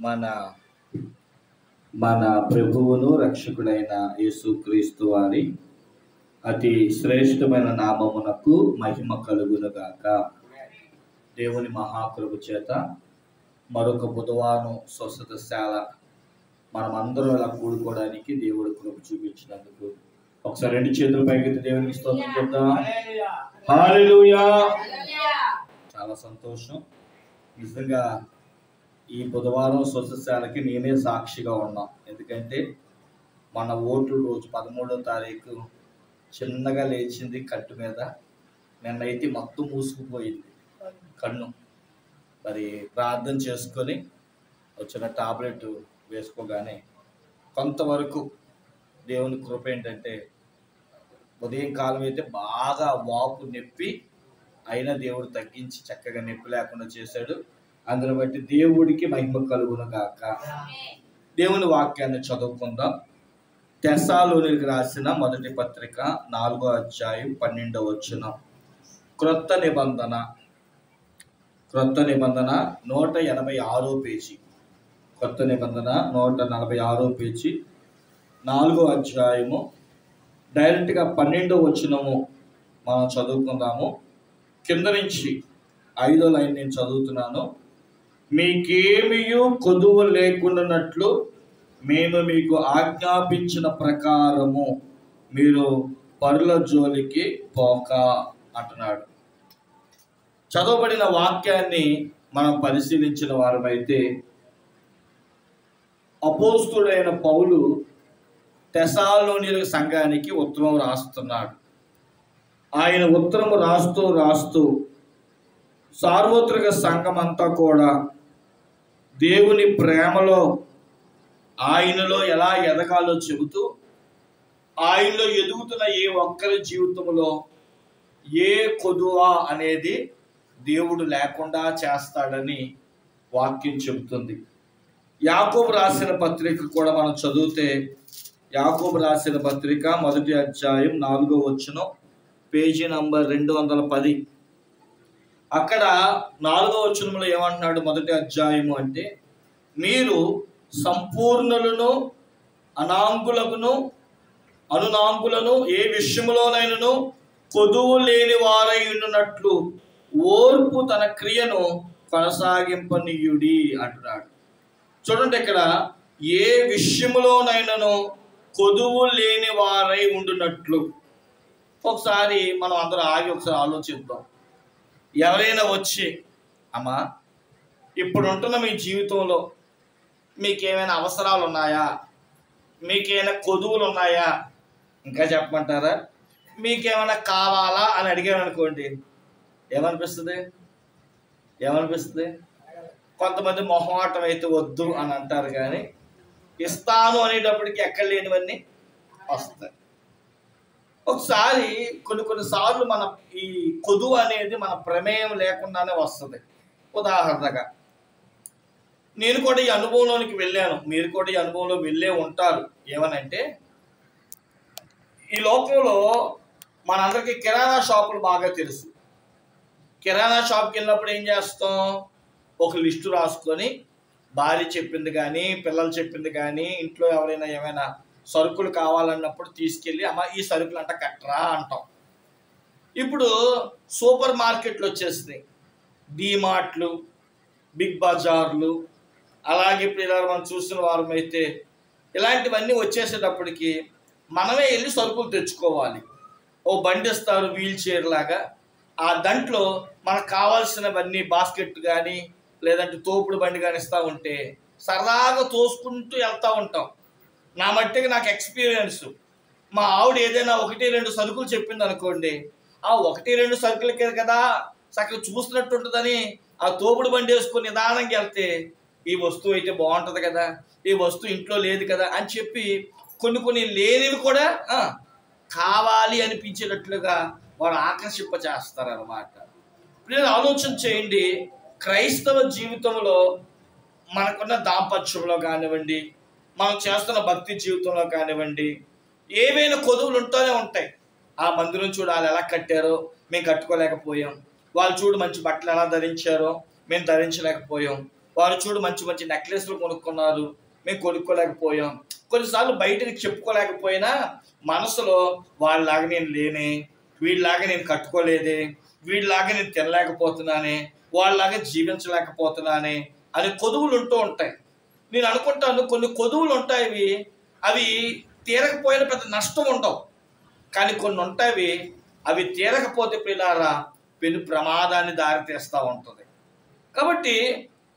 మన మన ప్రభువును రక్షకుడైన యేసుక్రీస్తు వారి అతి శ్రేష్టమైన నామమునకు మహిమ కలుగునుగాక. దేవుని మహాకృప చేత మరొక బుధవారం స్వస్థతశాల మనమందరం ఇలా కూడుకోవడానికి దేవుడు కృప చూపించినందుకు ఒకసారి రెండు చేతుల పైకి దేవునికి స్తోత్రం చెప్తాం. హల్లెలూయా. చాలా సంతోషం. నిజంగా ఈ బుధవారం స్వస్థతశాలకి నేనే సాక్షిగా ఉన్నాం. ఎందుకంటే మన ఓట్లు రోజు 13వ తారీఖు చిన్నగా లేచింది కట్టు మీద. నిన్నైతే మొత్తం మూసుకుపోయింది కన్ను. మరి ప్రార్థన చేసుకొని వచ్చిన టాబ్లెట్ వేసుకోగానే కొంతవరకు దేవుని కృప ఏంటంటే ఉదయం కాలం అయితే బాగా వాపు నొప్పి అయినా దేవుడు తగ్గించి చక్కగా నొప్పి లేకుండా చేశాడు. అందుని బట్టి దేవుడికి మహిమ కలుగును గాక. దేవుని వాక్యాన్ని చదువుకుందాం. తెస్సలోనికీయులకు రాసిన మొదటి పత్రిక 4వ అధ్యాయం 12వ వచనం. క్రొత్త నిబంధన 186వ పేజీ. కొత్త నిబంధన 146వ పేజీ 4వ అధ్యాయము డైరెక్ట్గా 12వ వచనము మనం చదువుకుందాము. కింద నుంచి 5వ లైన్ నేను చదువుతున్నాను. మీకేమియూ కొదువు లేకుండానట్లు మేము మీకు ఆజ్ఞాపించిన ప్రకారము మీరు పరుల జోలికి పోక అంటున్నాడు. చదవబడిన వాక్యాన్ని మనం పరిశీలించిన వారమైతే అపోస్తలుడైన పౌలు తెస్సలోనికీయుల సంఘానికి ఉత్తరం రాస్తున్నాడు. ఆయన ఉత్తరం రాస్తూ సార్వత్రిక సంఘం అంతా కూడా దేవుని ప్రేమలో ఆయనలో ఎలా ఎదగాలో చెబుతూ ఆయనలో ఎదుగుతున్న ఏ ఒక్కరి జీవితంలో ఏ కొదువా అనేది దేవుడు లేకుండా చేస్తాడని వాక్యం చెబుతుంది. యాకోబు రాసిన పత్రిక కూడా మనం చదివితే యాకోబు రాసిన పత్రిక 1వ అధ్యాయం 4వ వచనం పేజీ నంబర్ 210. అక్కడ 4వ వచనంలో ఏమంటున్నాడు? 1వ అధ్యాయము అంటే మీరు సంపూర్ణులను అనునాంగులను ఏ విషయములోనైనను కొదువు లేని వారై ఉండునట్లు ఓర్పు తన క్రియను కొనసాగింపనీయుడి అంటున్నాడు. చూడండి, ఇక్కడ ఏ విషయములోనైనను కొదువు లేని వారై ఉండునట్లు. ఒకసారి మనం అందరూ ఆగి ఒకసారి ఆలోచిద్దాం. ఎవరైనా వచ్చి, అమ్మా ఇప్పుడు ఉంటున్న మీ జీవితంలో మీకేమైనా అవసరాలు ఉన్నాయా, మీకేమైనా కొదువులు ఉన్నాయా, ఇంకా చెప్పమంటారా, మీకేమైనా కావాలా అని అడిగాను అనుకోండి, ఏమనిపిస్తుంది? కొంతమంది మొహమాటం అయితే వద్దు అని అంటారు, కానీ ఇస్తాను అనేటప్పటికి ఎక్కడ లేనివన్నీ వస్తాయి. ఒకసారి కొన్నిసార్లు మన ఈ కొదువు అనేది మన ప్రమేయం లేకుండానే వస్తుంది. ఉదాహరణగా నేను కూడా ఈ అనుభవంలోనికి వెళ్ళాను, మీరు కూడా ఈ అనుభవంలో వెళ్ళే ఉంటారు. ఏమనంటే ఈ లోకంలో మనందరికీ కిరాణా షాపులు బాగా తెలుసు. కిరాణా షాప్కి వెళ్ళినప్పుడు ఏం చేస్తాం? ఒక లిస్టు రాసుకొని భార్య చెప్పింది కానీ పిల్లలు చెప్పింది కానీ ఇంట్లో ఎవరైనా ఏమైనా సరుకులు కావాలన్నప్పుడు తీసుకెళ్ళి అమ్మ ఈ సరుకులు అంట కట్టరా అంటాం. ఇప్పుడు సూపర్ మార్కెట్లు వచ్చేసినాయి, డీమార్ట్లు, బిగ్ బజార్లు. అలాగే ఇప్పుడు ఇలా మనం చూసిన వారమైతే ఇలాంటివన్నీ వచ్చేసేటప్పటికి మనమే వెళ్ళి సరుకులు తెచ్చుకోవాలి. ఓ బండి ఇస్తారు వీల్ చైర్ లాగా, ఆ దాంట్లో మనకు కావాల్సినవన్నీ బాస్కెట్ కానీ లేదంటే తోపుడు బండి కానీ ఇస్తూ ఉంటే సరదాగా తోసుకుంటూ వెళ్తూ ఉంటాం. నా మట్టికి నాకు ఎక్స్పీరియన్స్, మా ఆవిడ ఏదైనా 1-2 సరుకులు చెప్పింది అనుకోండి, ఆ 1-2 సరుకులకే కదా చక్కగా చూస్తున్నట్టు ఉంటుందని ఆ తోపుడు బండి వేసుకొని నిదానంగా వెళ్తే ఈ వస్తువు అయితే బాగుంటుంది కదా, ఈ వస్తువు ఇంట్లో లేదు కదా అని చెప్పి కొన్ని లేనివి కూడా కావాలి అనిపించేటట్లుగా వారు ఆకర్షింప చేస్తారన్నమాట. నేను ఆలోచన చేయండి, క్రైస్తవ జీవితంలో మనకున్న దాంపత్యంలో కానివ్వండి, మనం చేస్తున్న భక్తి జీవితంలో కానివ్వండి, ఏవైనా కొదువులు ఉంటూనే ఉంటాయి. ఆ మందిరం చూడు వాళ్ళు ఎలా కట్టారో మేము కట్టుకోలేకపోయాం, వాళ్ళు చూడు మంచి బట్టలు ఎలా ధరించారో మేము ధరించలేకపోయాం, వారు చూడు మంచి మంచి నెక్లెస్లు కొనుక్కున్నారు, మేము కొనుక్కోలేకపోయాం. కొన్నిసార్లు బయటకు చెప్పుకోలేకపోయినా మనసులో వాళ్ళలాగా నేను లేనే, వీళ్ళలాగా నేను కట్టుకోలేదే, వీళ్ళలాగా నేను తినలేకపోతున్నానే, వాళ్ళలాగా జీవించలేకపోతున్నానే అనే కొదువులు ఉంటూ ఉంటాయి. నేను అనుకుంటాను కొన్ని కొదువులు ఉంటాయి, అవి తీరకపోయినా పెద్ద నష్టం ఉండవు. కానీ కొన్ని ఉంటాయి, అవి తీరకపోతే పిల్లారా పెను ప్రమాదాన్ని దారితీస్తూ ఉంటుంది. కాబట్టి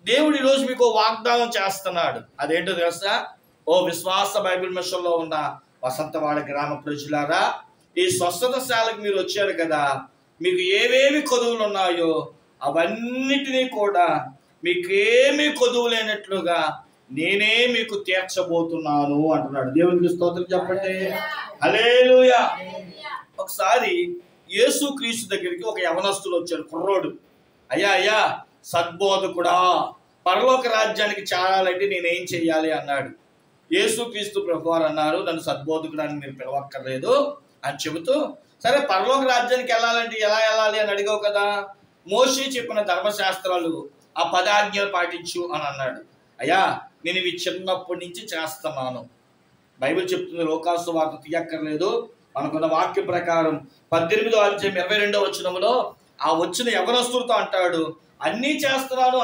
దేవుడు ఈరోజు మీకు వాగ్దానం చేస్తున్నాడు. అదేంటో తెలుసా? ఓ విశ్వాస బైబిల్ మిషన్లో ఉన్న వసంతవాడ గ్రామ ప్రజలారా, ఈ స్వస్థతశాలకు మీరు వచ్చారు కదా, మీకు ఏవేవి కొదువులు ఉన్నాయో అవన్నిటినీ కూడా మీకేమీ కొదువు లేనట్లుగా నేనే మీకు తీర్చబోతున్నాను అంటున్నాడు. దేవునికి స్తోత్రం చెప్పండి. హల్లెలూయా. ఒకసారి యేసుక్రీస్తు దగ్గరికి ఒక యవనస్తుడు వచ్చాడు, కుర్రోడు. అయ్యా సద్బోధకుడా, పరలోక రాజ్యానికి చేరాలంటే నేనేం చెయ్యాలి అన్నాడు. యేసుక్రీస్తు ప్రభువారు అన్నారు, నన్ను సద్బోధకుడాన్ని మీరు పిలవక్కర్లేదు అని చెబుతూ, సరే పరలోక రాజ్యానికి వెళ్ళాలంటే ఎలా వెళ్ళాలి అని అడిగావు కదా, మోషే చెప్పిన ధర్మశాస్త్రాలు ఆ 10 ఆజ్ఞలు పాటించు అని అన్నాడు. అయ్యా నేను ఇవి చిన్నప్పటి నుంచి చేస్తున్నాను. బైబిల్ చెప్తుంది, లోకాసు వార్త తీయక్కర్లేదు, మనకున్న వాక్య ప్రకారం 18వ అధ్యాయం 22వ వచనంలో ఆ వచ్చిన యవనస్తుడితో అంటాడు, అన్నీ చేస్తున్నాను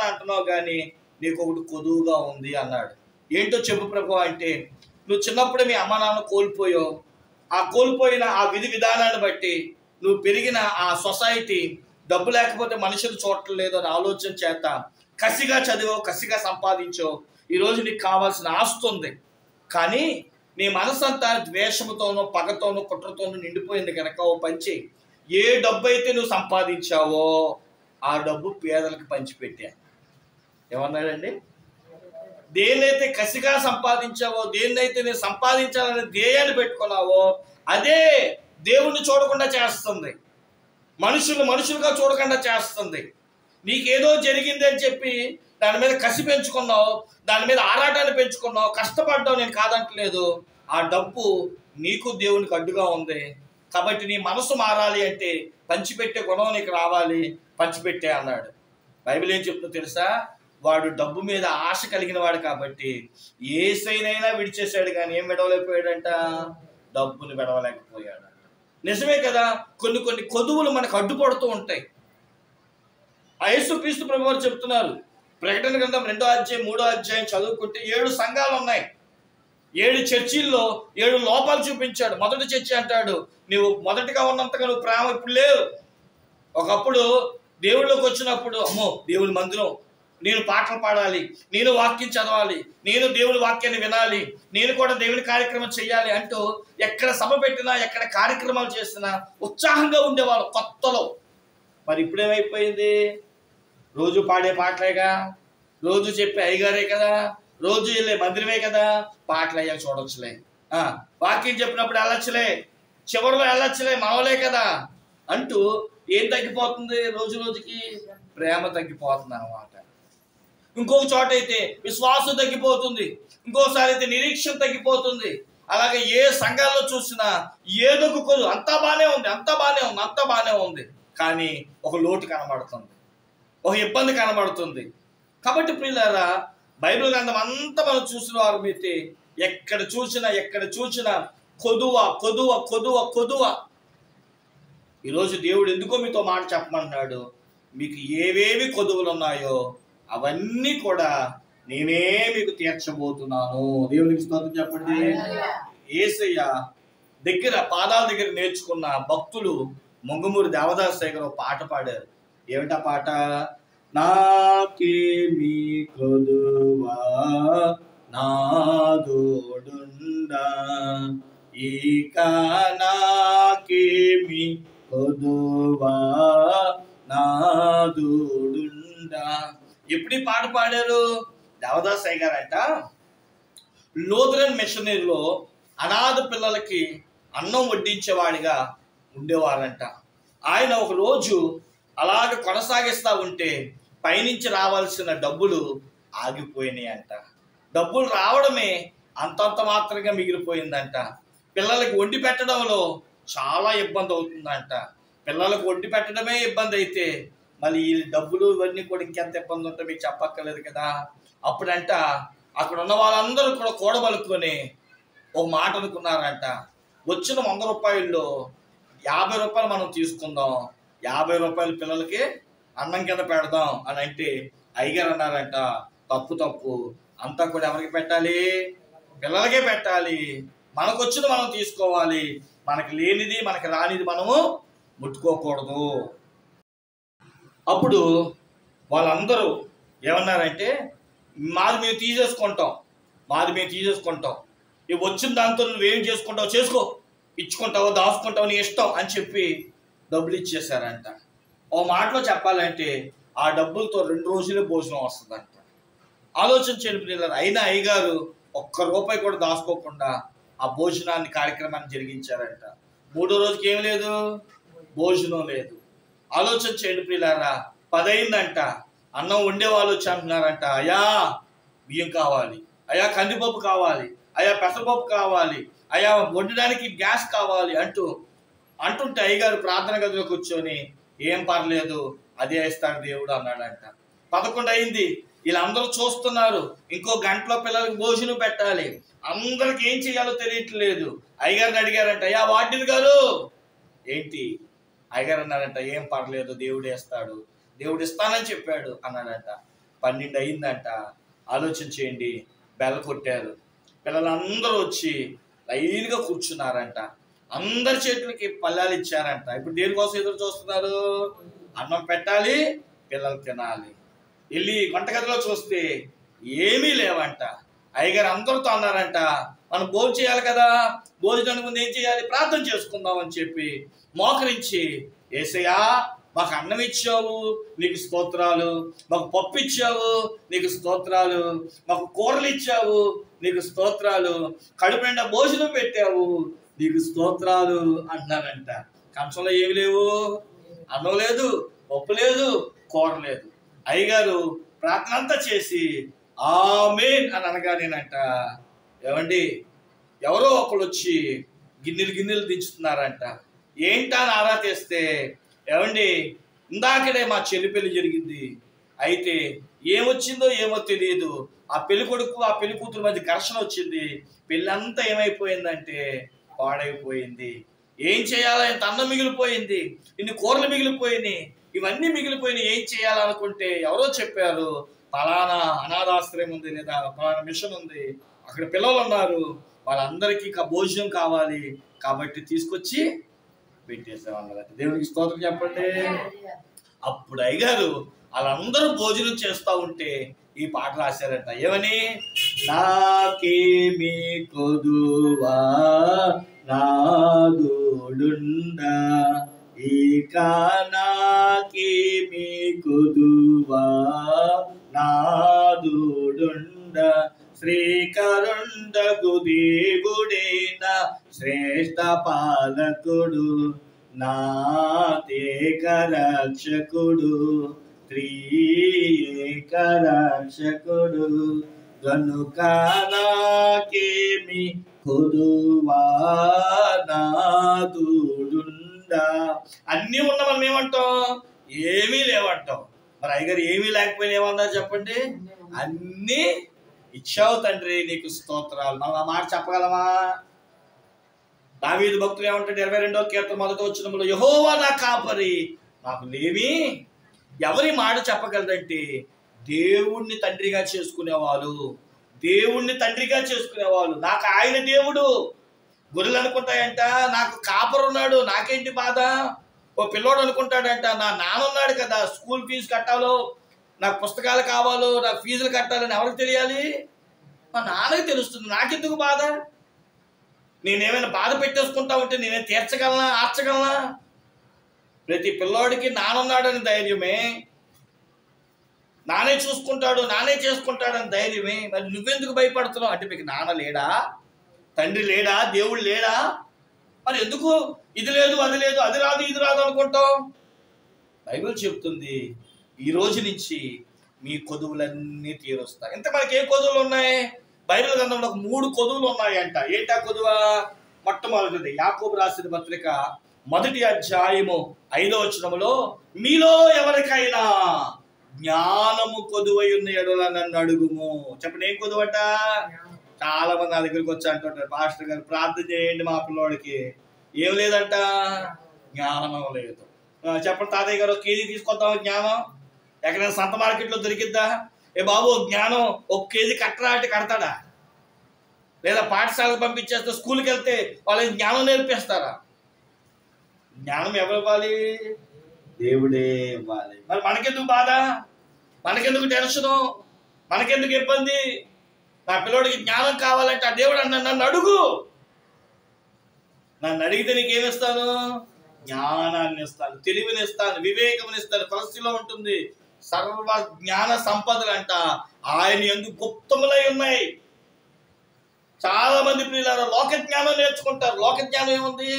అంటున్నావు కానీ నీకు ఒకటి కొదువుగా ఉంది అన్నాడు. ఏంటో చెప్పు ప్రభు అంటే, నువ్వు చిన్నప్పుడే మీ అమ్మ నాన్న కోల్పోయావు. ఆ కోల్పోయిన ఆ విధి విధానాన్ని బట్టి నువ్వు పెరిగిన ఆ సొసైటీ డబ్బు లేకపోతే మనుషులు చూడట్లేదు అని ఆలోచన చేత కసిగా చదివావు, కసిగా సంపాదించావు. ఈరోజు నీకు కావాల్సిన ఆస్తి ఉంది, కానీ నీ మనసంతా ద్వేషముతోనూ పగతోనూ కుట్రతోనూ నిండిపోయింది కనుక ఓ పంచి, ఏ డబ్బు అయితే నువ్వు సంపాదించావో ఆ డబ్బు పేదలకు పంచిపెట్టా. ఏమన్నాడండి? దేన్నైతే కసిగా సంపాదించావో, దేన్నైతే నేను సంపాదించాలని ధ్యేయాన్ని పెట్టుకున్నావో అదే దేవుణ్ణి చూడకుండా చేస్తుంది, మనుషులుగా చూడకుండా చేస్తుంది. నీకేదో జరిగింది అని చెప్పి దాని మీద కసి పెంచుకున్నావు, దాని మీద ఆరాటాన్ని పెంచుకున్నావు, కష్టపడ్డావు, నేను కాదంటలేదు. ఆ డబ్బు నీకు దేవునికి అడ్డుగా ఉంది. కాబట్టి నీ మనసు మారాలి అంటే పంచిపెట్టే గుణం నీకు రావాలి, పంచిపెట్టే అన్నాడు. బైబిల్ ఏం చెప్తుందో తెలుసా? వాడు డబ్బు మీద ఆశ కలిగిన వాడు కాబట్టి ఏసైనైనా విడిచేశాడు, కానీ ఏం విడవలేకపోయాడంట? డబ్బుని విడవలేకపోయాడు. నిజమే కదా, కొన్ని కొదువులు మనకు అడ్డుపడుతూ ఉంటాయి. యేసుక్రీస్తు ప్రభువారు చెప్తున్నారు, ప్రకటన గ్రంథం 2వ అధ్యాయం 3వ అధ్యాయం చదువుకుంటే 7 సంఘాలు ఉన్నాయి. 7 చర్చిల్లో 7 లోపాలు చూపించాడు. మొదటి చర్చి అంటాడు, నువ్వు మొదటిగా ఉన్నంతగా నువ్వు ప్రేమ ఇప్పుడు లేవు. ఒకప్పుడు దేవుళ్ళకి వచ్చినప్పుడు, అమ్మో దేవుని మందిరం, నేను పాటలు పాడాలి, నేను వాక్యం చదవాలి, నేను దేవుని వాక్యాన్ని వినాలి, నేను కూడా దేవుని కార్యక్రమం చేయాలి అంటూ ఎక్కడ సభ పెట్టినా ఎక్కడ కార్యక్రమాలు చేసినా ఉత్సాహంగా ఉండేవాళ్ళు కొత్తలో. మరి ఇప్పుడేమైపోయింది? రోజు పాడే పాటలేగా, రోజు చెప్పే అయ్యగారే కదా, రోజు వెళ్ళే మందిరమే కదా, పాటలు అయ్యాక చూడొచ్చులే, వాక్యం చెప్పినప్పుడు వెళ్ళొచ్చులే, చివరిలో వెళ్ళొచ్చులే, మనవలే కదా అంటూ ఏం తగ్గిపోతుంది? రోజు రోజుకి ప్రేమ తగ్గిపోతుంది అన్నమాట. ఇంకొక చోట అయితే విశ్వాసం తగ్గిపోతుంది, ఇంకోసారి అయితే నిరీక్షణ తగ్గిపోతుంది. అలాగే ఏ సంఘాల్లో చూసినా ఏదో ఒక కొద్దు, అంతా బాగానే ఉంది, కానీ ఒక లోటు కనబడుతుంది, ఒక ఇబ్బంది కనబడుతుంది. కాబట్టి ప్రియులారా, బైబిల్ గ్రంథం అంతా మనం చూసిన వారు అయితే ఎక్కడ చూసినా కొదువ. ఈరోజు దేవుడు ఎందుకో మీతో మాట చెప్పమన్నాడు, మీకు ఏవేవి కొదువులు ఉన్నాయో అవన్నీ కూడా నేనే మీకు తీర్చబోతున్నాను. దేవునికి స్తోత్రం చెప్పండి. యేసయ్య దగ్గర పాదాల దగ్గర నేర్చుకున్న భక్తులు మొంగమూరి దేవదాస్ దగ్గర ఒక పాట పాడారు. ఏమిటా పాట? నాకేమి కొదువా నాదోడుండా, ఇక నాకేమి కొదువా నాదోడుండా. ఎప్పుడు ఈ పాట పాడారు? దేవదాస్ అయ్య గారంట లూథరన్ మిషనరీలో అనాథ పిల్లలకి అన్నం వడ్డించేవాడిగా ఉండేవారంట. ఆయన ఒక రోజు అలాగ కొనసాగిస్తూ ఉంటే పైనుంచి రావాల్సిన డబ్బులు ఆగిపోయినాయి అంట. డబ్బులు రావడమే అంతంత మాత్రంగా మిగిలిపోయిందంట. పిల్లలకి వండి పెట్టడంలో చాలా ఇబ్బంది అవుతుందంట. పిల్లలకు వండి పెట్టడమే ఇబ్బంది అయితే మళ్ళీ ఈ డబ్బులు ఇవన్నీ కూడా ఇంకెంత ఇబ్బంది ఉంటే మీకు చెప్పక్కర్లేదు కదా. అప్పుడంట అక్కడ ఉన్న వాళ్ళందరూ కూడా కూడబలుకొని ఒక మాట అనుకున్నారంట, వచ్చిన 100 రూపాయల్లో 50 రూపాయలు మనం తీసుకుందాం, 50 రూపాయలు పిల్లలకి అన్నం కింద పెడదాం అని అంటే అయ్యగారు అన్నారంట, తప్పు, అంతా కూడా ఎవరికి పెట్టాలి? పిల్లలకే పెట్టాలి. మనకు వచ్చింది మనం తీసుకోవాలి, మనకి లేనిది మనకి రానిది మనము ముట్టుకోకూడదు. అప్పుడు వాళ్ళందరూ ఏమన్నారంటే, మాది మేము తీసేసుకుంటాం, ఇవి వచ్చిన దాంతో నువ్వేం చేసుకుంటావు చేసుకో, ఇచ్చుకుంటావు దాచుకుంటావు నీ ఇష్టం అని చెప్పి డబ్బులు ఇచ్చేసారంట. ఓ మాటలో చెప్పాలంటే ఆ డబ్బులతో 2 రోజులే భోజనం వస్తుందంట. ఆలోచించండి పిల్లలు. అయినా అయ్యగారు ₹1 కూడా దాచుకోకుండా ఆ భోజనాన్ని కార్యక్రమాన్ని జరిగించారంట. 3వ రోజుకి ఏం లేదు, భోజనం లేదు. ఆలోచన చేయండి ప్రియులారా. 10 అయిందంట, అన్నం వండేవాళ్ళు వచ్చి అంటున్నారంట, అయ్యా బియ్యం కావాలి, అయ్యా కందిపప్పు కావాలి, అయ్యా పెసరపప్పు కావాలి, అయ్యా వండడానికి గ్యాస్ కావాలి అంటుంటే అయ్యగారు ప్రార్థన గదిలో కూర్చొని ఏం పర్లేదు అదే ఇస్తాడు దేవుడు అన్నాడంట. 11 అయింది, వీళ్ళందరూ చూస్తున్నారు, ఇంకో గంటలో పిల్లలకి భోజనం పెట్టాలి, అందరికి ఏం చేయాలో తెలియట్లేదు. అయ్యగారిని అడిగారంట, అయ్యా వార్డెన్ గారు ఏంటి? అయ్యగారు అన్నారంట, ఏం పర్లేదు దేవుడు వేస్తాడు, దేవుడు ఇస్తానని చెప్పాడు అన్నాడంట. 12 అయిందంట. ఆలోచన చేయండి, బెల్ కొట్టారు, పిల్లలందరూ వచ్చి లైన్గా కూర్చున్నారంట. అందరి చేతులకి పళ్ళాలు ఇచ్చారంట. ఇప్పుడు దేనికోసం ఎదురు చూస్తున్నారు? అన్నం పెట్టాలి, పిల్లలు తినాలి. వెళ్ళి వంటగదిలో చూస్తే ఏమీ లేవంట. అయ్యగారు అందరితో అన్నారంట, మనం భోజనం చేయాలి కదా, భోజనానికి ముందు ఏం చేయాలి? ప్రార్థన చేసుకుందాం అని చెప్పి మోకరించి, యేసయ్యా మాకు అన్నం ఇచ్చావు నీకు స్తోత్రాలు, మాకు పప్పు ఇచ్చావు నీకు స్తోత్రాలు, మాకు కూరలు ఇచ్చావు నీకు స్తోత్రాలు, కడుపు నిండా భోజనం పెట్టావు నీకు స్తోత్రాలు అన్నారంట. కంచంలో ఏమి లేవు, అన్నం లేదు, పప్పు లేదు, కూర లేదు. అయ్యగారు ప్రార్థన అంతా చేసి ఆమేన్ అని అనగానేనంట, ఏమండి ఎవరో ఒకళ్ళు వచ్చి గిన్నెలు దించుతున్నారంట. ఏంటా అని ఆరా తీస్తే, ఏమండి ఇందాకడే మా చెల్లి పెళ్లి జరిగింది, అయితే ఏమొచ్చిందో ఏమో తెలియదు, ఆ పెళ్లి కొడుకు ఆ పెళ్లి కూతురు మధ్య ఘర్షణ వచ్చింది, పెళ్ళంతా ఏమైపోయిందంటే పాడైపోయింది. ఏం చేయాలా? ఇంత అన్నం మిగిలిపోయింది, ఇన్ని కూరలు మిగిలిపోయినాయి, ఇవన్నీ మిగిలిపోయినాయి, ఏం చేయాలనుకుంటే ఎవరో చెప్పారు, ఫలానా అనాథాశ్రయం ఉంది లేదా ఫలానా మిషన్ ఉంది, అక్కడ పిల్లలు ఉన్నారు, వాళ్ళందరికీ భోజనం కావాలి కాబట్టి తీసుకొచ్చి పెట్టేసేవాళ్ళంట. దేవునికి స్తోత్రం చెప్పండి. అప్పుడు అయ్యగారు వాళ్ళందరూ భోజనం చేస్తూ ఉంటే ఈ పాట రాశారంట. ఏమని? నాకేమి కొదువా నాదుడుండా, ఇక నాకేమి కొదువా నాదుడుండా, శ్రీకరుండగు దేవుడైన శ్రేష్ఠ పాలకుడు, నాదేక రక్షకుడు, త్రియేక రక్షకుడు, గనుక నాకేమి కొదువా నాదుడుండా. అన్నీ ఉన్న మనం ఏమంటాం? ఏమీ లేవంటాం. మరి అయ్యగారు ఏమీ లేకపోయినా ఏమన్నారు చెప్పండి? అన్నీ ఇచ్చావు తండ్రి నీకు స్తోత్రాలు. మనం ఆ మాట చెప్పగలమా? దావీదు భక్తులు ఏమంటాడు? 22వ కీర్తన 1వ వచనంలో, యెహోవా నా కాపరి నాకు లేమి. ఎవరి మాట చెప్పగలరంటే దేవుణ్ణి తండ్రిగా చేసుకునేవాళ్ళు. నాకు ఆయన దేవుడు. గొర్రెలు అనుకుంటాయంట నాకు కాపరు ఉన్నాడు, నాకేంటి బాధ. ఓ పిల్లోడు అనుకుంటాడంట నా నాన్న ఉన్నాడు కదా, స్కూల్ ఫీజు కట్టాలో, నాకు పుస్తకాలు కావాలో, నాకు ఫీజులు కట్టాలని ఎవరికి తెలియాలి? మా నాన్నకి తెలుస్తుంది, నాకెందుకు బాధ? నేనేమైనా బాధ పెట్టేసుకుంటా ఉంటే నేనే తీర్చగలనా, ఆర్చగలనా? ప్రతి పిల్లోడికి నానున్నాడని ధైర్యమే, నానే చూసుకుంటాడు, నానే చేసుకుంటాడని ధైర్యమే. మరి నువ్వెందుకు భయపడుతున్నావు? అంటే మీకు నాన్న లేడా, తండ్రి లేడా, దేవుడు లేడా? మరి ఎందుకు ఇది లేదు అది లేదు, అది రాదు ఇది రాదు అనుకుంటావు? బైబిల్ చెప్తుంది, ఈ రోజు నుంచి మీ కొదువులన్నీ తీరుస్తాయి. ఇంత మనకి ఏ కొదువులు ఉన్నాయి? బైబిల్ గ్రంథంలో 3 కొదువులు ఉన్నాయంట. ఏంటా కొదువ? మొట్టమొదటిది యాకోబు రాసిన పత్రిక మొదటి అధ్యాయము 5వ వచనములో మీలో ఎవరికైనా జ్ఞానము కొదువై ఉన్న ఎడల నన్ను అడుగుము. చెప్పండి, ఏం కొదువట? చాలా మంది నా దగ్గరికి వచ్చి అంటుంటారు, పాస్టర్ గారు ప్రార్థన చేయండి మా పిల్లోడికి. ఏం లేదంట? జ్ఞానం లేదు. చెప్పండి తాతయ్య గారు, కేజీ తీసుకొద్దాం జ్ఞానం, ఎక్కడైనా సంత మార్కెట్లో దొరికిద్దా? ఏ బాబు జ్ఞానం 1 కేజీ కట్టరా అంటే కడతాడా? లేదా పాఠశాలకు పంపించేస్తే స్కూల్కి వెళ్తే వాళ్ళకి జ్ఞానం నేర్పిస్తారా? జ్ఞానం ఎవరు ఇవ్వాలి? దేవుడే ఇవ్వాలి. మరి మనకెందుకు బాధ, మనకెందుకు టెన్షను, మనకెందుకు ఇబ్బంది? నా పిల్లోడికి జ్ఞానం కావాలంటే ఆ దేవుడు అన్న నన్ను అడుగు, నన్ను అడిగితే నీకేమిస్తాను? జ్ఞానాన్ని ఇస్తాను, తెలివిని ఇస్తాను, వివేకం ఇస్తాను. పరిస్థితిలో ఉంటుంది సర్వ జ్ఞాన సంపదలు అంట ఆయన యందు గుప్తములై ఉన్నాయి. చాలా మంది ప్రియులారా లోక జ్ఞానం నేర్చుకుంటారు. లోక జ్ఞానం ఏముంది?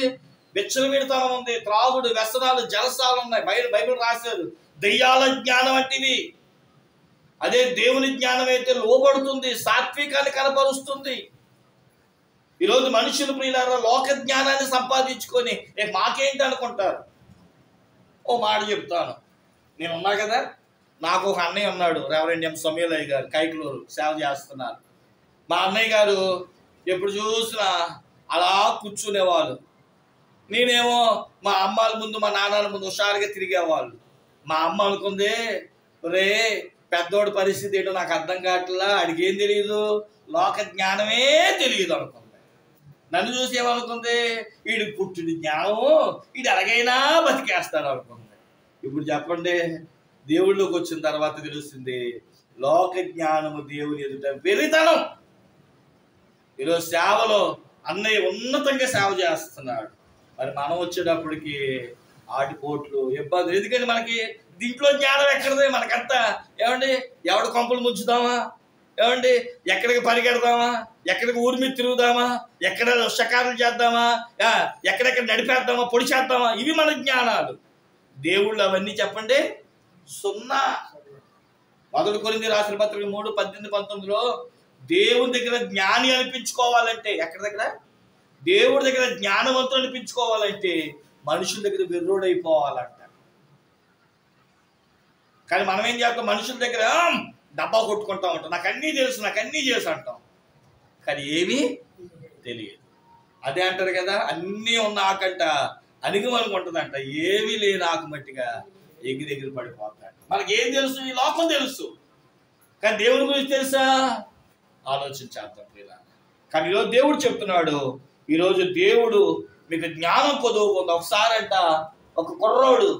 విచ్చలవిడితనం ఉంది, త్రాగుడు, వ్యసనాలు, జలసాలు ఉన్నాయి. బైబిల్ రాశారు దెయ్యాల జ్ఞానం వంటివి. అదే దేవుని జ్ఞానం అయితే లోబడుతుంది, సాత్వికాన్ని కనపరుస్తుంది. ఈరోజు మనుషులు ప్రియులారా లోక జ్ఞానాన్ని సంపాదించుకొని మాకేంటి అనుకుంటారు. ఓ మాట చెప్తాను, నేను ఉన్నా కదా, నాకు ఒక అన్నయ్య ఉన్నాడు, రెవరెండ్ ఎం సమీలయ్య గారు, కైకులూరు సేవ చేస్తున్నారు. మా అన్నయ్య గారు ఎప్పుడు చూసినా అలా కూర్చునేవాళ్ళు. నేనేమో మా అమ్మాల ముందు మా నాన్నల ముందు హుషారుగా తిరిగేవాళ్ళు. మా అమ్మ అనుకుంది, రే పెద్దోడి పరిస్థితి ఏంటో నాకు అర్థం కావట్లా, ఆడికి ఏం తెలియదు, లోక జ్ఞానమే తెలియదు అనుకుంది. నన్ను చూసి ఏమనుకుంది, వీడి పుట్టిన జ్ఞానము వీడు ఎలాగైనా బతికేస్తాడు అనుకుంది. ఇప్పుడు చెప్పండి, దేవుళ్ళలోకి వచ్చిన తర్వాత తెలుస్తుంది లోక జ్ఞానము దేవుని ఎదుట వెరితనం. ఈరోజు సేవలో అన్నయ్య ఉన్నతంగా సేవ చేస్తున్నాడు, మరి మనం వచ్చేటప్పటికి ఆటిపోట్లు, ఇబ్బందులు. ఎందుకంటే మనకి దీంట్లో జ్ఞానం ఎక్కడది? మనకంతా ఏమండి ఎవడు కొంపలు ముంచుదామా, ఏమండి ఎక్కడికి పరిగెడదామా, ఎక్కడికి ఊరి మీద తిరుగుదామా, ఎక్కడ షకారులు చేద్దామా, ఎక్కడెక్కడ నడిపేద్దామా, పొడి చేద్దామా, ఇవి మన జ్ఞానాలు. దేవుళ్ళు అవన్నీ చెప్పండి సున్నా. 1 కొరింథీయులకు రాసిన పత్రిక 3:18-19లో దేవుని దగ్గర జ్ఞాని అనిపించుకోవాలంటే, ఎక్కడి దగ్గర? దేవుడి దగ్గర జ్ఞానవంతులు అనిపించుకోవాలంటే మనుషుల దగ్గర వెర్రోడైపోవాలంట. కానీ మనం ఏం చేస్తాం? మనుషుల దగ్గర డబ్బా కొట్టుకుంటా ఉంటాం, నాకు అన్నీ తెలుసు, నాకు అన్నీ చేసి అంటాం, కానీ ఏమీ తెలియదు. అదే అంటారు కదా, అన్నీ ఉన్న ఆకంట అణిగిమనుకుంటుందంట, ఏమీ లేని ఆకు మట్టిగా ఎగిరి పడిపోతాడు. మనకి ఏం తెలుసు? ఈ లోకం తెలుసు, కానీ దేవుని గురించి తెలుసా? ఆలోచించేద్దాం ఇలా. కానీ ఈరోజు దేవుడు చెప్తున్నాడు, ఈరోజు దేవుడు మీకు జ్ఞానం కొదువుకుంది. ఒకసారి అంట ఒక కుర్రోడు,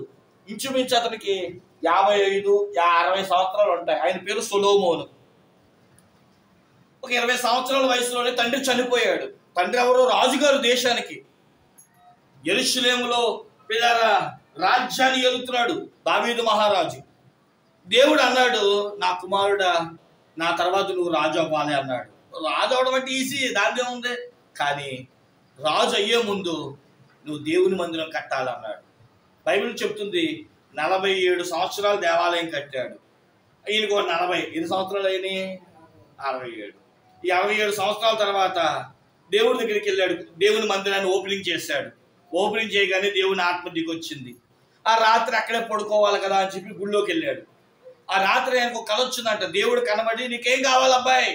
ఇంచుమించు అతనికి 55-60 సంవత్సరాలు ఉంటాయి. ఆయన పేరు సొలొమోను. ఒక 20 సంవత్సరాల వయసులోనే తండ్రి చనిపోయాడు. తండ్రి ఎవరో రాజుగారు, దేశానికి యెరూషలేములో పిల్లరా రాజ్యాన్ని ఏలుతున్నాడు దావీదు మహారాజు. దేవుడు అన్నాడు, నా కుమారుడా, నా తర్వాత నువ్వు రాజు అవ్వాలి అన్నాడు. రాజు అవడం అంటే ఈజీ, దాంట్లో ఉంది. కానీ రాజు అయ్యే ముందు నువ్వు దేవుని మందిరం కట్టాలన్నాడు. బైబిల్ చెప్తుంది 47 సంవత్సరాలు దేవాలయం కట్టాడు. ఈయనకు 40. ఎన్ని సంవత్సరాలు అయినాయి? 67. ఈ 67 సంవత్సరాల తర్వాత దేవుడి దగ్గరికి వెళ్ళాడు, దేవుని మందిరాన్ని ఓపెనింగ్ చేశాడు. ఓపెనింగ్ చేయగానే దేవుని ఆత్మ దిగొచ్చింది. ఆ రాత్రి అక్కడే పడుకోవాలి కదా అని చెప్పి గుళ్ళోకి వెళ్ళాడు. ఆ రాత్రి ఆయనకు కల వచ్చిందంట. దేవుడు కనబడి, నీకేం కావాలి అబ్బాయి?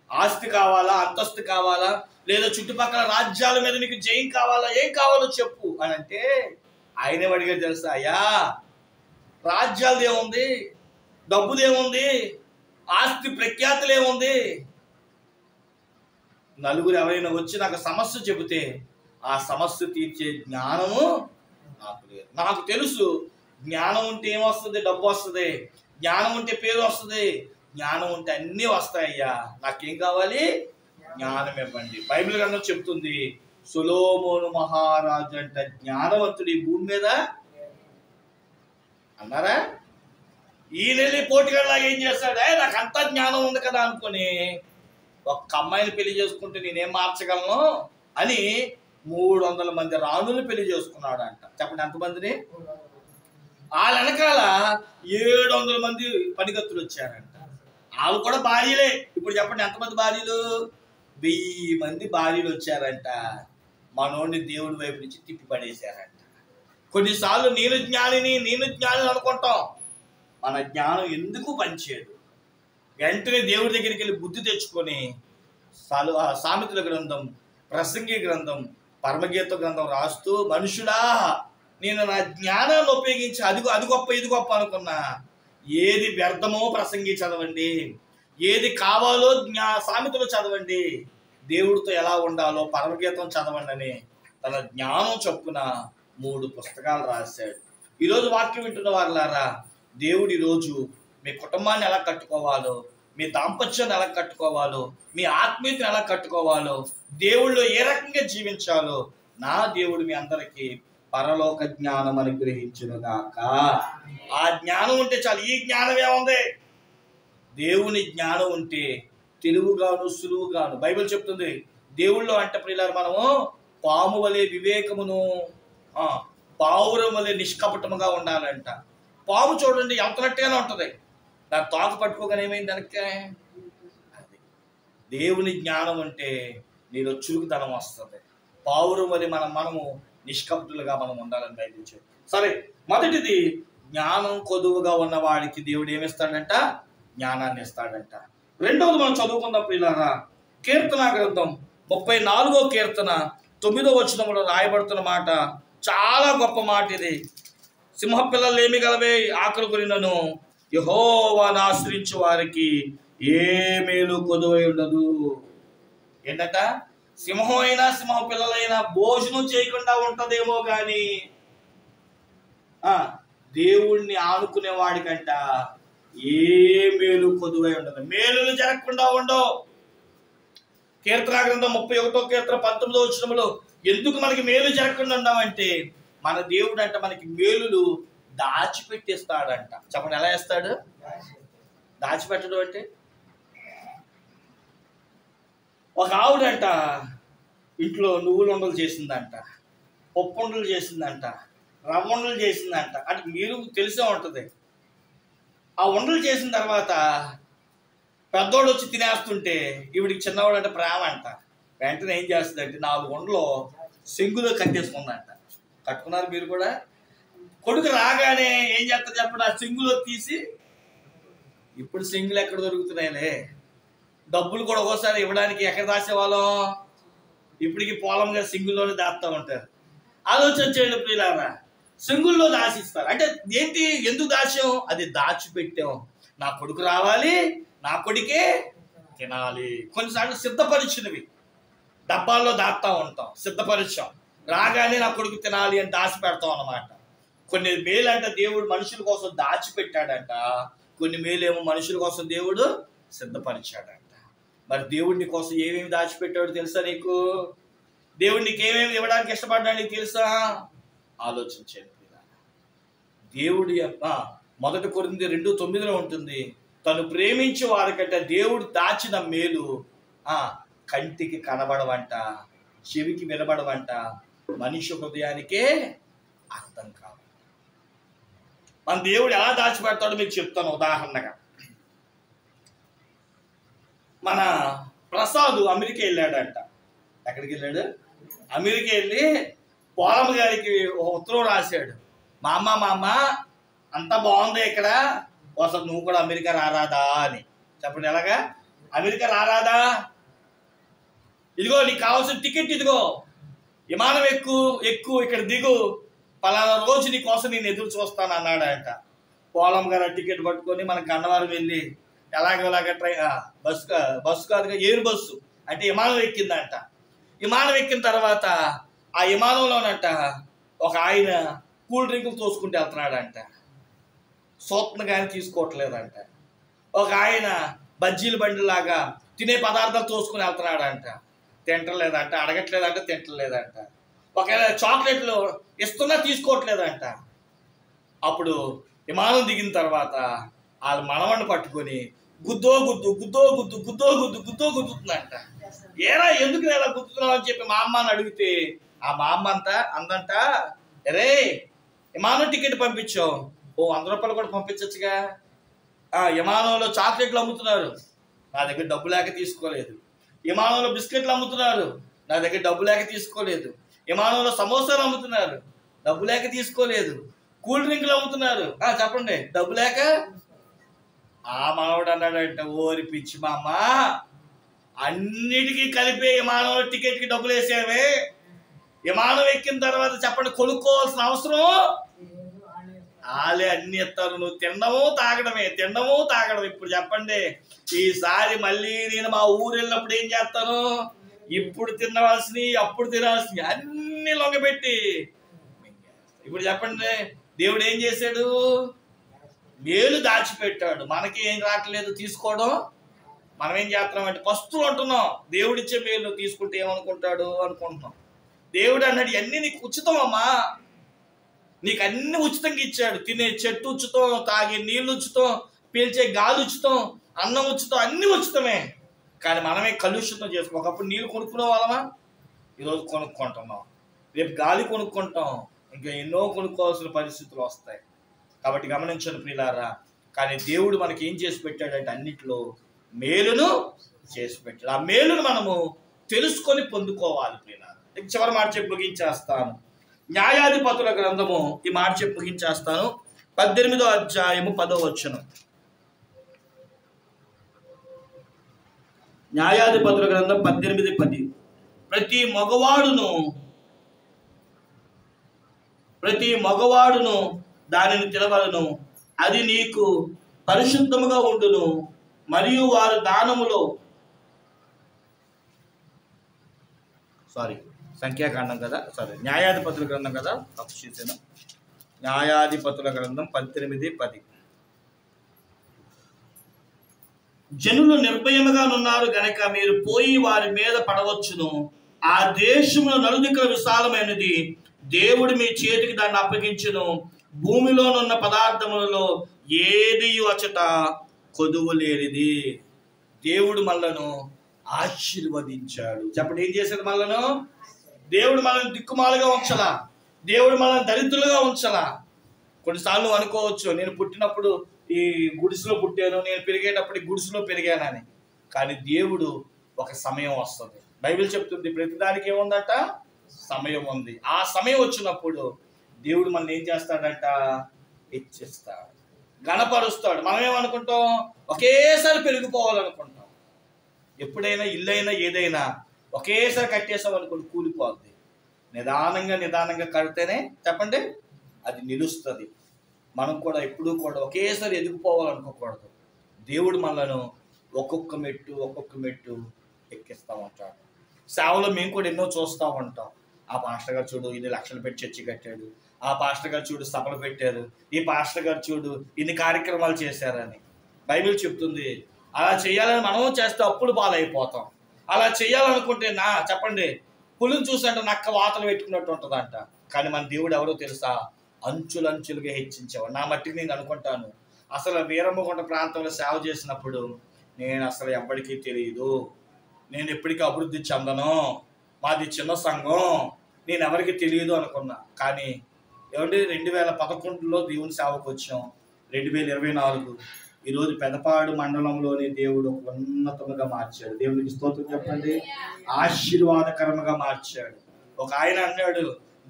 ఆస్తి కావాలా, అంతస్తు కావాలా, లేదా చుట్టుపక్కల రాజ్యాల మీద నీకు జయం కావాలా, ఏం కావాలో చెప్పు అని అంటే ఆయనే అడిగాడు తెలుసా, అయ్యా రాజ్యాలది ఏముంది, డబ్బుదేముంది, ఆస్తి ప్రఖ్యాతులు ఏముంది, నలుగురు ఎవరైనా వచ్చి నాకు సమస్య చెబితే ఆ సమస్య తీర్చే జ్ఞానము నాకు లేదు. నాకు తెలుసు జ్ఞానం ఉంటే ఏమొస్తుంది? డబ్బు వస్తుంది, జ్ఞానం ఉంటే పేరు వస్తుంది, జ్ఞానం ఉంటే అన్నీ వస్తాయ్యా, నాకేం కావాలి? జ్ఞానం ఇవ్వండి. బైబిల్ గ్రంథం చెప్తుంది, సొలొమోను మహారాజు అంట జ్ఞానవంతుడు ఈ భూమి మీద అన్నారా. ఈయన పోటీగాళ్ళలాగా ఏం చేస్తాడు, నాకు అంతా జ్ఞానం ఉంది కదా అనుకుని ఒక్క అమ్మాయిని పెళ్లి చేసుకుంటే నేనేం మార్చగలను అని 300 మంది రాణులు పెళ్లి చేసుకున్నాడు అంట. చెప్పండి ఎంతమందిని? వాళ్ళ వెనకాల 700 మంది పనిగత్తులు వచ్చారంట. వాళ్ళు కూడా భార్యలే. ఇప్పుడు చెప్పండి ఎంతమంది భార్యలు? 1000 మంది భార్యలు వచ్చారంట. మనోడిని దేవుడి వైపు నుంచి తిప్పి పడేశారంట. కొన్నిసార్లు నేను జ్ఞానిని అనుకుంటాం. మన జ్ఞానం ఎందుకు పనిచేయదు? వెంటనే దేవుడి దగ్గరికి వెళ్ళి బుద్ధి తెచ్చుకొని సామెతల గ్రంథం, ప్రసంగి గ్రంథం, పరమగీత గ్రంథం రాస్తూ, మనుషుడా నేను నా జ్ఞానాన్ని ఉపయోగించి అది గొప్ప ఇది గొప్ప అనుకున్నా. ఏది వ్యర్థమో ప్రసంగి చదవండి, ఏది కావాలో సామెతలు చదవండి, దేవుడితో ఎలా ఉండాలో పరమగీతం చదవండి అని తన జ్ఞానం చొప్పున 3 పుస్తకాలు రాశాడు. ఈరోజు వాక్యం వింటున్న వాళ్ళారా, దేవుడు ఈరోజు మీ కుటుంబాన్ని ఎలా కట్టుకోవాలో, మీ దాంపత్యాన్ని ఎలా కట్టుకోవాలో, మీ ఆత్మీయతను ఎలా కట్టుకోవాలో, దేవుళ్ళు ఏ రకంగా జీవించాలో నా దేవుడు మీ అందరికీ పరలోక జ్ఞానం అనుగ్రహించునుగాక. ఆ జ్ఞానం ఉంటే చాలు. ఈ జ్ఞానమే ఉంది. దేవుని జ్ఞానం ఉంటే తెలుగుగాను సులువుగాను. బైబిల్ చెప్తుంది దేవుళ్ళు అంటే ప్రియులారా, మనము పాము వలె వివేకమును, పావురం వలె నిష్కపటముగా ఉండాలంట. పాము చూడండి ఎంతనట్టుగానే ఉంటుంది, దాని తోక పట్టుకోగానే ఏమైంది దానికి? అది దేవుని జ్ఞానం అంటే నీలో చురుకుతనం వస్తుంది. పావురం వలె మనము నిష్కపటులుగా మనం ఉండాలని బైబిల్ చెప్తుంది. సరే, మొదటిది జ్ఞానం కొదువుగా ఉన్న వాడికి దేవుడు ఏమిస్తాడంట? జ్ఞానాన్ని ఇస్తాడంట. రెండవది మనం చదువుకుందాం ప్రియులారా, కీర్తన గ్రంథం 34వ కీర్తన 9వ వచనంలో రాయబడుతున్న మాట చాలా గొప్ప మాట ఇది. సింహపిల్లలు ఏమి గలవే, ఆకలి కొనినను యెహోవాను ఆశ్రయించు వారికి ఏ మేలు కొదువై ఉండదు. ఏంటంట? సింహం అయినా సింహ పిల్లలైనా భోజనం చేయకుండా ఉంటదేమో కానీ దేవుణ్ణి ఆనుకునే వాడికంట ఏ మేలు కొదువై ఉండదు. మేలులు జరగకుండా ఉండవు. కీర్తన గ్రంథం 31వ కీర్తన 19వ వచనంలో ఎందుకు మనకి మేలు జరగకుండా ఉండమంటే, మన దేవుడు అంట మనకి మేలులు దాచిపెట్టేస్తాడంట. చెప్పండి, ఎలా వేస్తాడు? దాచిపెట్టడం అంటే, ఒక ఆవిడంట ఇంట్లో నువ్వుల ఉండలు చేసిందంట, పప్పు ఉండలు చేసిందంట, రవ్వ ఉండలు చేసిందంట. అంటే మీరు తెలిసే ఉంటుంది. ఆ ఉండలు చేసిన తర్వాత పెద్దోడు వచ్చి తినేస్తుంటే ఈవిడికి చిన్నవాడు అంటే ప్రేమ అంట. వెంటనే ఏం చేస్తుందంటే 4 ఉండలు సింగులో కట్టేసుకుందంట. కట్టుకున్నారు మీరు కూడా? కొడుకు రాగానే ఏం చేస్తారు చెప్పండి? ఆ సింగులో తీసి, ఇప్పుడు సింగులు ఎక్కడ దొరుకుతున్నాయిలే, డబ్బులు కూడా ఒకసారి ఇవ్వడానికి ఎక్కడ దాసేవాళ్ళం? ఇప్పటికి పొలం గారు సింగుల్లోనే దాస్తూ ఉంటారు. ఆలోచన చేయండి ప్రియులారా, సింగుల్లో దాచిస్తారు. అంటే ఏంటి? ఎందుకు దాచాం? అది దాచిపెట్టాం. నా కొడుకు రావాలి, నా కొడుకే తినాలి. కొన్నిసార్లు సిద్ధపరిచినవి డబ్బాల్లో దాస్తూ ఉంటాం, సిద్ధపరిచాం. రాగానే నా కొడుకు తినాలి అని దాచి పెడతాం అన్నమాట. కొన్ని మేలంట దేవుడు మనుషుల కోసం దాచిపెట్టాడంట, కొన్ని మేలేమో మనుషుల కోసం దేవుడు సిద్ధపరిచాడంట. మరి దేవుడిని కోసం ఏమేమి దాచిపెట్టాడో తెలుసా నీకు? దేవుడు నీకు ఏమేమి ఇవ్వడానికి ఇష్టపడ్డా నీకు తెలుసా? ఆలోచించండి. దేవుడి 1 కొరింథీ 2:9 ఉంటుంది, తను ప్రేమించే వారికంటే దేవుడు దాచిన మేలు కంటికి కనబడవంట, చెవికి వినబడవంట, మనిషి హృదయానికే అర్థం కాదు. మన దేవుడు ఎలా దాచిపెడతాడో మీకు చెప్తాను ఉదాహరణగా. మన ప్రసాద్ అమెరికా వెళ్ళాడంట. ఎక్కడికి వెళ్ళాడు? అమెరికా వెళ్ళి పోలమ్మ గారికి ఉత్తరం రాశాడు. మా అమ్మ అంతా బాగుంది ఇక్కడ, అసలు నువ్వు కూడా అమెరికా రారాదా అని. చెప్పండి, ఎలాగా? అమెరికా రారాదా? ఇదిగో నీకు కావాల్సిన టికెట్, ఇదిగో విమానం ఎక్కువ ఇక్కడ దిగు, పలానా రోజు నీ కోసం నేను ఎదురు చూస్తాను అన్నాడంట. పోలమ్మ గారు టికెట్ పట్టుకొని మన గన్నవరం వెళ్ళి ఎలాగ బస్సు కాదుగా, ఎయిర్ బస్సు అంటే విమానం ఎక్కిందంట. విమానం ఎక్కిన తర్వాత ఆ విమానంలోనంట ఒక ఆయన కూల్ డ్రింకులు తోసుకుంటూ వెళ్తున్నాడంట. సోత్న కానీ తీసుకోవట్లేదంట. ఒక ఆయన బజ్జీల బండిలాగా తినే పదార్థాలు తోసుకుని వెళ్తున్నాడంట. తింటలేదంట, అడగట్లేదంట, తింటలేదంట. ఒకవేళ చాక్లెట్లు ఇస్తున్నా తీసుకోవట్లేదంట. అప్పుడు విమానం దిగిన తర్వాత వాళ్ళ మనవడిని పట్టుకొని గుద్దుతుందంట. ఏరా ఎందుకు ఇలా గుద్దుతున్నావు అని చెప్పి మా అమ్మని అడిగితే ఆ మా అమ్మ అందంట, రే విమానం టికెట్ పంపించావు, 100 రూపాయలు కూడా పంపించచ్చుగా. విమానంలో చాక్లెట్లు అమ్ముతున్నారు, నా దగ్గర డబ్బు లేక తీసుకోలేదు. విమానంలో బిస్కెట్లు అమ్ముతున్నారు, నా దగ్గర డబ్బు లేక తీసుకోలేదు. విమానంలో సమోసాలు అమ్ముతున్నారు, డబ్బు లేక తీసుకోలేదు. కూల్ డ్రింకులు అమ్ముతున్నారు, చెప్పండి, డబ్బు లేక. ఆ మనవడు అన్నాడంట, ఓరి పిచ్చి మా అమ్మ, అన్నిటికీ కలిపి విమానంలో టికెట్కి డబ్బులు వేసావే, విమానం ఎక్కిన తర్వాత చెప్పండి కొనుక్కోవాల్సిన అవసరం వాళ్ళే అన్ని ఎత్తారు, నువ్వు తినడము తాగడమే, తినడము తాగడం. ఇప్పుడు చెప్పండి, ఈసారి మళ్ళీ నేను మా ఊరు వెళ్ళినప్పుడు ఏం చేస్తాను, ఇప్పుడు తినవలసినవి అప్పుడు తినవలసినవి అన్ని లొంగబెట్టి. ఇప్పుడు చెప్పండి, దేవుడు ఏం చేశాడు, మేలు దాచిపెట్టాడు. మనకి ఏం రావట్లేదు తీసుకోవడం, మనం ఏం చేస్తున్నామంటే పస్తులు అంటున్నాం. దేవుడిచ్చే మేలు తీసుకుంటే ఏమనుకుంటాడు అనుకుంటున్నాం. దేవుడు అన్నాడు, ఇవన్నీ నీకు ఉచితం అమ్మా, నీకు అన్ని ఉచితంగా ఇచ్చాడు. తినే చెట్టు ఉచితం, తాగే నీళ్ళు ఉచితం, పీల్చే గాలి ఉచితం, అన్నం ఉచితం, అన్ని ఉచితమే. కానీ మనమే కలుషితం చేసుకో. ఒకప్పుడు నీళ్ళు కొనుక్కునే వాళ్ళమా, ఈరోజు కొనుక్కుంటున్నాం. రేపు గాలి కొనుక్కుంటాం, ఇంకా ఎన్నో కొనుక్కోవాల్సిన పరిస్థితులు వస్తాయి. కాబట్టి గమనించండి ప్రియులారా. కానీ దేవుడు మనకి ఏం చేసి పెట్టాడంటే అన్నిట్లో మేలును చేసి పెట్టాడు. ఆ మేలును మనము తెలుసుకొని పొందుకోవాలి ప్రియులారా. చివరి మాట చెప్పి ముగించేస్తాను. న్యాయాధిపతుల గ్రంథము, ఈ మాట చెప్పి ముగించేస్తాను, 18వ అధ్యాయము 10వ వచనం. న్యాయాధిపతుల గ్రంథం 18:10. ప్రతి మగవాడును దానిని తినవలను, అది నీకు పరిశుద్ధముగా ఉండును, మరియు వారు దానములో సంఖ్యాకాండం కదా, న్యాయాధిపతుల గ్రంథం కదా, తప్పు చేశాను. న్యాయాధిపతుల గ్రంథం 18:10. జనులు నిర్భయముగానున్నారు గనక మీరు పోయి వారి మీద పడవచ్చును. ఆ దేశములో నలుదిక్కుల విశాలమైనది, దేవుడు మీ చేతికి దాన్ని అప్పగించును. భూమిలోనున్న పదార్థములలో ఏది అచట కొదువు లేనిది. దేవుడు మనలను ఆశీర్వదించాడు. చెప్పండి, ఏం చేశాడు మనలను? దేవుడు మనల్ని దిక్కుమాలుగా ఉంచలా, దేవుడు మనల్ని దరిద్రులుగా ఉంచలా. కొన్నిసార్లు అనుకోవచ్చు, నేను పుట్టినప్పుడు ఈ గుడిసెలో పుట్టాను, నేను పెరిగేటప్పుడు ఈ గుడిసెలో పెరిగానని. కానీ దేవుడు ఒక సమయం వస్తుంది. బైబిల్ చెప్తుంది, ప్రతిదానికి ఏముందట, సమయం ఉంది. ఆ సమయం వచ్చినప్పుడు దేవుడు మనల్ని ఏం చేస్తాడంట, హెచ్చిస్తాడు, గణపరుస్తాడు. మనం ఏమనుకుంటాం, ఒకేసారి పెరిగిపోవాలనుకుంటాం. ఎప్పుడైనా ఇల్లైనా ఏదైనా ఒకేసారి కట్టేసాం అనుకోండి, కూలిపోద్ది. నిదానంగా కడితేనే చెప్పండి అది నిలుస్తుంది. మనం కూడా ఎప్పుడూ కూడా ఒకేసారి ఎదిగిపోవాలనుకోకూడదు. దేవుడు మనలను ఒక్కొక్క మెట్టు ఎక్కిస్తూ ఉంటాడు. సేవలో మేము కూడా ఎన్నో చూస్తూ ఉంటాం. ఆ పాస్టర్ గారు చూడు ఇన్ని లక్షలు పెట్టి చర్చి కట్టాడు, ఆ పాస్టర్ గారు చూడు సభలు పెట్టారు, ఈ పాస్టర్ గారు చూడు ఇన్ని కార్యక్రమాలు చేశారని. బైబిల్ చెప్తుంది, అలా చేయాలని మనం చేస్తే అప్పులు పాలైపోతాం. అలా చేయాలనుకుంటే చెప్పండి, పులిని చూసంటే నక్క వాతలు పెట్టుకున్నట్టు ఉంటుందంట. కానీ మన దేవుడు ఎవరో తెలుసా, అంచులంచులుగా హెచ్చించేవాడు. నా మట్టికి నేను అనుకుంటాను, అసలు వీరమ్మగుంట ప్రాంతంలో సేవ చేసినప్పుడు నేను అసలు ఎవ్వడికి తెలియదు, నేను ఎప్పటికీ అభివృద్ధి చెందను, మాది చిన్న సంఘం, నేను ఎవరికి తెలియదు అనుకున్నా. కానీ ఏమంటే 2011లో దేవుని సేవకు వచ్చాం, 2024 ఈరోజు పెదపాడు మండలంలోని దేవుడు ఒక ఉన్నతముగా మార్చాడు. దేవునికి స్తోత్రం చెప్పండి. ఆశీర్వాదకరంగా మార్చాడు. ఒక ఆయన అన్నాడు,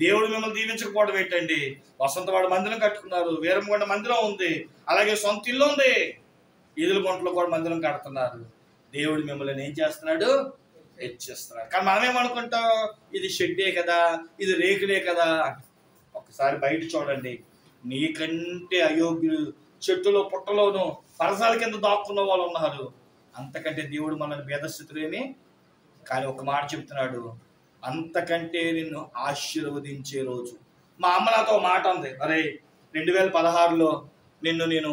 దేవుడు మిమ్మల్ని దీవించకపోవడం ఏంటండి, వసంతవాడ మందిరం కట్టుకున్నారు, వీరమ్మగొండ మందిరం ఉంది, అలాగే సొంత ఇల్లు ఉంది, ఈదులగుంటలో కూడా మందిరం కడుతున్నారు. దేవుడు మిమ్మల్ని ఏం చేస్తున్నాడు, హెచ్చిస్తున్నాడు. కానీ మనమేమనుకుంటాం, ఇది షెడ్డే కదా, ఇది రేకులే కదా. ఒకసారి బయట చూడండి, నీకంటే అయోగ్యులు చెట్టులో పుట్టలోను పరసాల కింద దాక్కున్న వాళ్ళు ఉన్నారు. అంతకంటే దేవుడు మనల్ని భేదస్థితులేమి. కానీ ఒక మాట చెప్తున్నాడు, అంతకంటే నిన్ను ఆశీర్వదించే రోజు. మా అమ్మ నాతో మాట ఉంది, అరే 2016లో నిన్ను నేను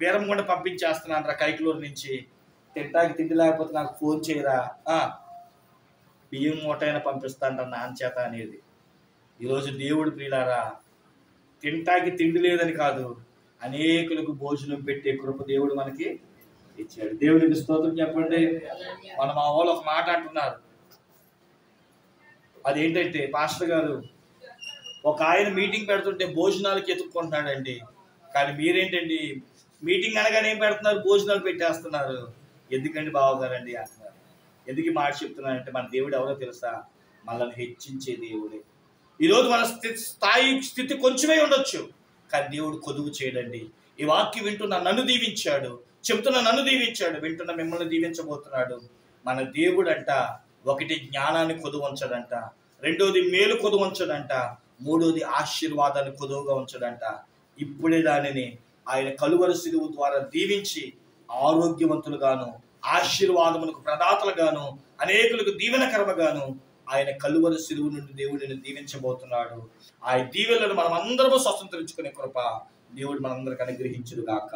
వీరమ్మగుంట పంపించేస్తున్నాను రా, కైకలూరు నుంచి, తింటాకి తిండి లేకపోతే నాకు ఫోన్ చేయరా, బియ్యం మూటైనా పంపిస్తాంట నాన్న చేత అనేది. ఈరోజు దేవుడు ప్రియులారా, తింటాకి తిండి లేదని కాదు, అనేకులకు భోజనం పెట్టే కృప దేవుడు మనకి ఇచ్చాడు. దేవుడికి స్తోత్రం చెప్పండి. మన మా వాళ్ళు ఒక మాట అంటున్నారు, అదేంటంటే పాస్టర్ గారు ఒక ఆయన మీటింగ్ పెడుతుంటే భోజనాలకి ఎత్తుక్కుంటున్నాడండి, కానీ మీరేంటండి మీటింగ్ అనగానే ఏం పెడుతున్నారు, భోజనాలు పెట్టేస్తున్నారు. ఎందుకండి బావగారండి అంటున్నారు. ఎందుకు ఈ మాట చెప్తున్నానంటే మన దేవుడు ఎవరో తెలుసా? మనల్ని హెచ్చించే దేవుడే. ఈరోజు మన స్థితి కొంచెమే ఉండొచ్చు, కానీ దేవుడు కొదువు చేయడండి. ఈ వాక్యం వింటున్న నన్ను దీవించాడు, చెప్తున్న నన్ను దీవించాడు, వింటున్న మిమ్మల్ని దీవించబోతున్నాడు. మన దేవుడు అంట ఒకటి జ్ఞానాన్ని కొదువు ఉంచడంట, రెండోది మేలు కొదువు ఉంచడంట, మూడోది ఆశీర్వాదాన్ని కొదువుగా ఉంచడంట. ఇప్పుడే దానిని ఆయన కలువరి శిలువ ద్వారా దీవించి ఆరోగ్యవంతులుగాను, ఆశీర్వాదములకు ప్రదాతలుగాను, అనేకులకు దీవెనకరముగాను ఆయన కలువరి శిలువ నుండి దేవుడిని దీవించబోతున్నాడు. ఆ దీవెనలను మనం అందరము స్వతంత్రించుకునే కృప దేవుడు మనందరికి అనుగ్రహించును గాక.